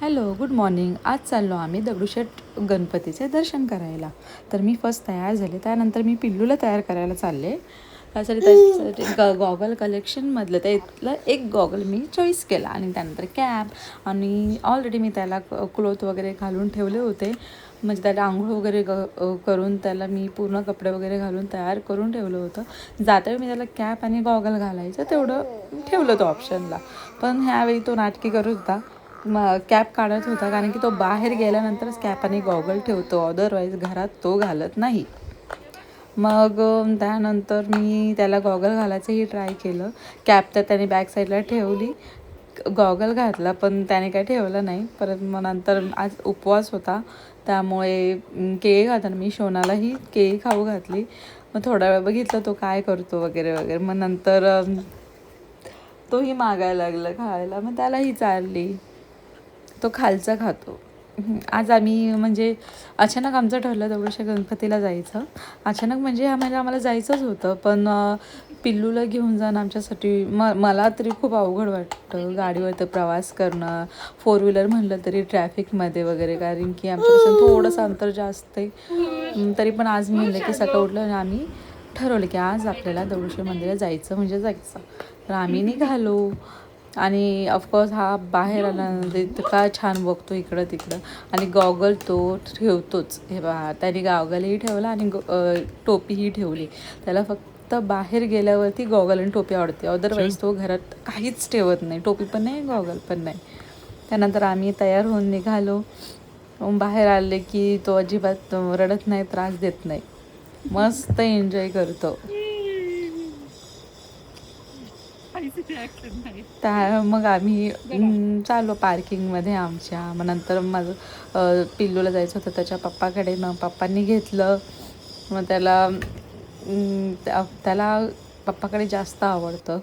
Hello, good morning. आज चाललो आम्ही दगडूशेठ गणपतीचे दर्शन करायला. तर मी फर्स्ट तयार झाले, त्यानंतर मी पिल्लूला तयार करायला चालले. त्यासाठी गॉगल कलेक्शनमधलं त्यातलं एक गॉगल मी चॉईस केला आणि त्यानंतर कॅप आणि ऑलरेडी मी त्याला क्लोथ वगैरे घालून ठेवले होते. म्हणजे त्याला आंघोळ वगैरे करून त्याला मी पूर्ण कपडे वगैरे घालून तयार करून ठेवलं होतं. जातावेळी मी त्याला कॅप आणि गॉगल घालायचं तेवढं ठेवलं होतं ऑप्शनला. पण ह्यावेळी तो नाटकी करत होता. कॅप काढत होता, कारण की तो बाहेर गेल्यानंतरच कॅप आणि गॉगल ठेवतो, अदरवाईज घरात तो घालत नाही. मग त्यानंतर मी त्याला गॉगल घालायचंही ट्राय केलं. कॅप तर त्याने बॅक साईडला ठेवली, गॉगल घातला पण त्याने काय ठेवलं नाही. परत मग नंतर आज उपवास होता, त्यामुळे केळी घालताना मी शोनालाही केळी खाऊ घातली. मग थोडा वेळ बघितलं तो काय करतो वगैरे वगैरे. मग नंतर तोही मागायला लागला खायला, मग त्यालाही चालली. तो खालचा खातो. आज आम्ही म्हणजे अचानक आमचं ठरलं दगडूशेठ गणपतीला जायचं. अचानक म्हणजे आम्हाला जायचंच होतं, पण पिल्लूला घेऊन जाणं आमच्यासाठी मला तरी खूप अवघड वाटतं गाडीवर प्रवास करणं. फोर व्हीलर म्हटलं तरी ट्रॅफिकमध्ये वगैरे, कारण की आमच्यापासून थोडंसं अंतर जास्त आहे. तरी पण आज मी म्हणलं की सकाळी उठलं आणि आम्ही ठरवलं की आज आपल्याला दगडूशेठ मंदिरात जायचं म्हणजे जायचं. तर आम्ही निघालो आणि ऑफकोर्स हा बाहेर आल्यानंतर इतका छान बघतो इकडं तिकडं. आणि गॉगल तो ठेवतोच. हे बघा, त्याने गॉगलही ठेवला आणि टोपीही ठेवली. त्याला फक्त बाहेर गेल्यावरती गॉगल आणि टोपी आवडते, अदरवाईज तो घरात काहीच ठेवत नाही, टोपी पण नाही गॉगल पण नाही. त्यानंतर आम्ही तयार होऊन निघालो. बाहेर आले की तो अजिबात रडत नाही, त्रास देत नाही, मस्त एन्जॉय करतो. त्या मग आम्ही चाललो पार्किंगमध्ये आमच्या. मग नंतर माझं पिल्लूला जायचं होतं त्याच्या पप्पाकडे, मग पप्पांनी घेतलं. मग त्याला पप्पाकडे जास्त आवडतं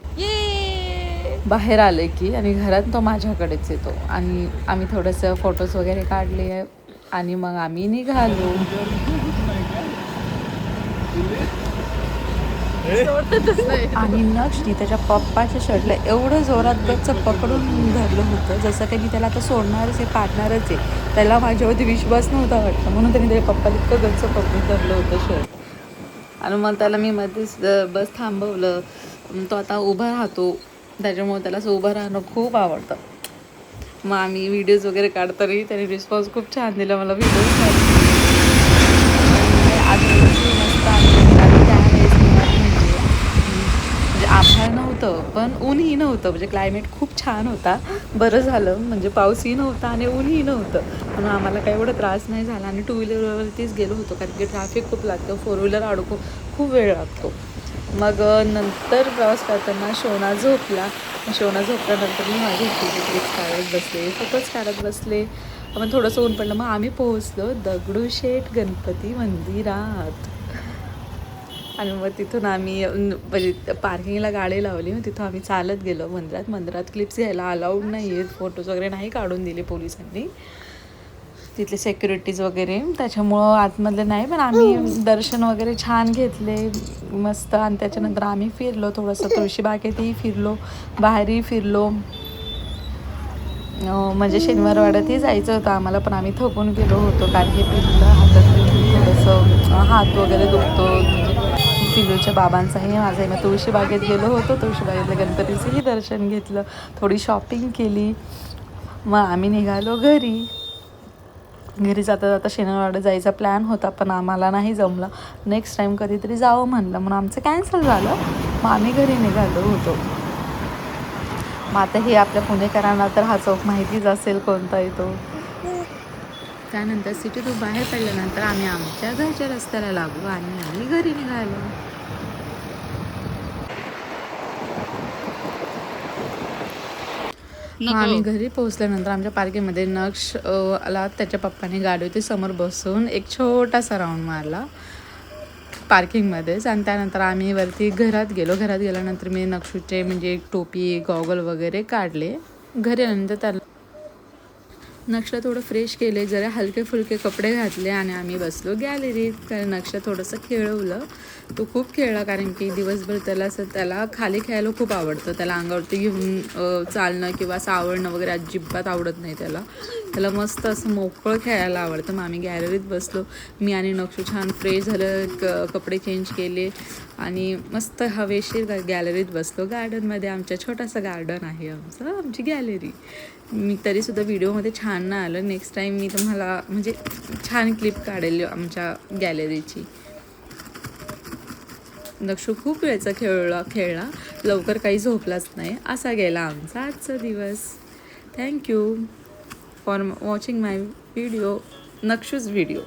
बाहेर आले की, आणि घरात तो माझ्याकडेच येतो. आणि आम्ही थोडंसं फोटोज वगैरे काढले आणि मग आम्ही निघालो. आणि नक्षनी त्याच्या पप्पाच्या शर्टला एवढं जोरात गच्च पकडून धरलं होतं, जसं काही मी त्याला आता सोडणारच आहे, पाडणारच आहे. त्याला माझ्यावरती विश्वास नव्हता वाटतं, म्हणून त्याने त्याच्या पप्पाला इतकं गच्च पकडून धरलं होतं शर्ट. आणि मग त्याला मी मध्येच बस थांबवलं. तो आता उभा राहतो, त्याच्यामुळे त्याला असं उभं राहणं खूप आवडतं. मग आम्ही व्हिडिओज वगैरे काढतानाही त्याने रिस्पॉन्स खूप छान दिला मला व्हिडिओज मस्त. आणि त्यावेळेस म्हणजे आभाळ नव्हतं पण ऊनही नव्हतं, म्हणजे क्लायमेट खूप छान होता. बरं झालं म्हणजे पाऊसही नव्हता आणि ऊनही नव्हतं, म्हणून आम्हाला काही एवढा त्रास नाही झाला. आणि टू व्हीलरवरतीच गेलो होतो, कारण की ट्रॅफिक खूप लागतं, फोर व्हीलर अडकून खूप वेळ लागतो. मग नंतर प्रवास करताना शोना झोपला. शोना झोपल्यानंतर मी माझी क्लिप्स काढत बसले, फोटोज काढत बसले. मग थोडंसं ऊन पडलं, मग आम्ही पोहोचलो दगडूशेठ गणपती मंदिरात. आणि मग तिथून आम्ही म्हणजे पार्किंगला गाडी लावली, मग तिथून आम्ही चालत गेलो मंदिरात. मंदिरात क्लिप्स घ्यायला अलाउड नाही आहेत, फोटोज वगैरे नाही काढून दिले पोलिसांनी, तिथले सेक्युरिटीज वगैरे, त्याच्यामुळं आतमधले नाही. पण आम्ही दर्शन वगैरे छान घेतले मस्त. आणि त्याच्यानंतर आम्ही फिरलो थोडंसं, तुळशीबागेतही फिरलो, बाहेरही फिरलो. म्हणजे शनिवारवाड्यातही जायचं होतं आम्हाला, पण आम्ही थकून गेलो होतो, कारण की पिल्लूला हातात थोडंसं हात वगैरे दुखतो. म्हणजे पिल्लूच्या बाबांचाही माझाही. मग तुळशीबागेत गेलो होतो, तुळशीबागेतल्या गणपतीचंही दर्शन घेतलं, थोडी शॉपिंग केली. मग आम्ही निघालो घरी. जाता जाता शनिवारवाडा जायचा प्लॅन होता, पण आम्हाला नाही जमलं. नेक्स्ट टाईम कधीतरी जावं म्हणलं, म्हणून आमचं कॅन्सल झालं. मग आम्ही घरी निघालो होतो. मग आता हे आपल्या पुणेकरांना तर हा चौक माहितीच असेल कोणता येतो. त्यानंतर सिटीतून बाहेर पडल्यानंतर आम्ही आमच्या घरच्या रस्त्याला लागलो आणि आम्ही घरी निघालो. मग आम्ही घरी पोहोचल्यानंतर आमच्या पार्किंगमध्ये नक्ष आला, त्याच्या पप्पाने गाडीवरती समोर बसून एक छोटासा राऊंड मारला पार्किंगमध्येच. आणि त्यानंतर आम्ही वरती घरात गेल्यानंतर मी नक्षूचे म्हणजे टोपी गॉगल वगैरे काढले. घरी आल्यानंतर त्याला नक्षला थोडं फ्रेश केले, जरा हलके फुलके कपडे घातले आणि आम्ही बसलो गॅलरीत, कारण नक्षला थोडंसं खेळवलं. तो खूप खेळला, कारण की दिवसभर त्याला खाली खेळायला खूप आवडतं. त्याला अंगावरती घेऊन चालणं किंवा असं आवडणं वगैरे अजिबात आवडत नाही त्याला मस्त असं मोकळं खेळायला आवडतं. मग आम्ही गॅलरीत बसलो, मी आणि नक्षू छान फ्रेश झालं, कपडे चेंज केले आणि मस्त हवेशीर गॅलरीत बसलो. गार्डनमध्ये आमच्या छोटंसं गार्डन आहे आमची गॅलरी. मी तरीसुद्धा व्हिडिओमध्ये छान नाही आलं. नेक्स्ट टाईम मी तुम्हाला म्हणजे छान क्लिप काढेल आमच्या गॅलरीची. नक्षू खूप वेळचा खेळला, लवकर काही झोपलाच नाही. असा गेला आमचा आजचा दिवस. Thank you for watching my video, नक्षूज व्हिडिओ.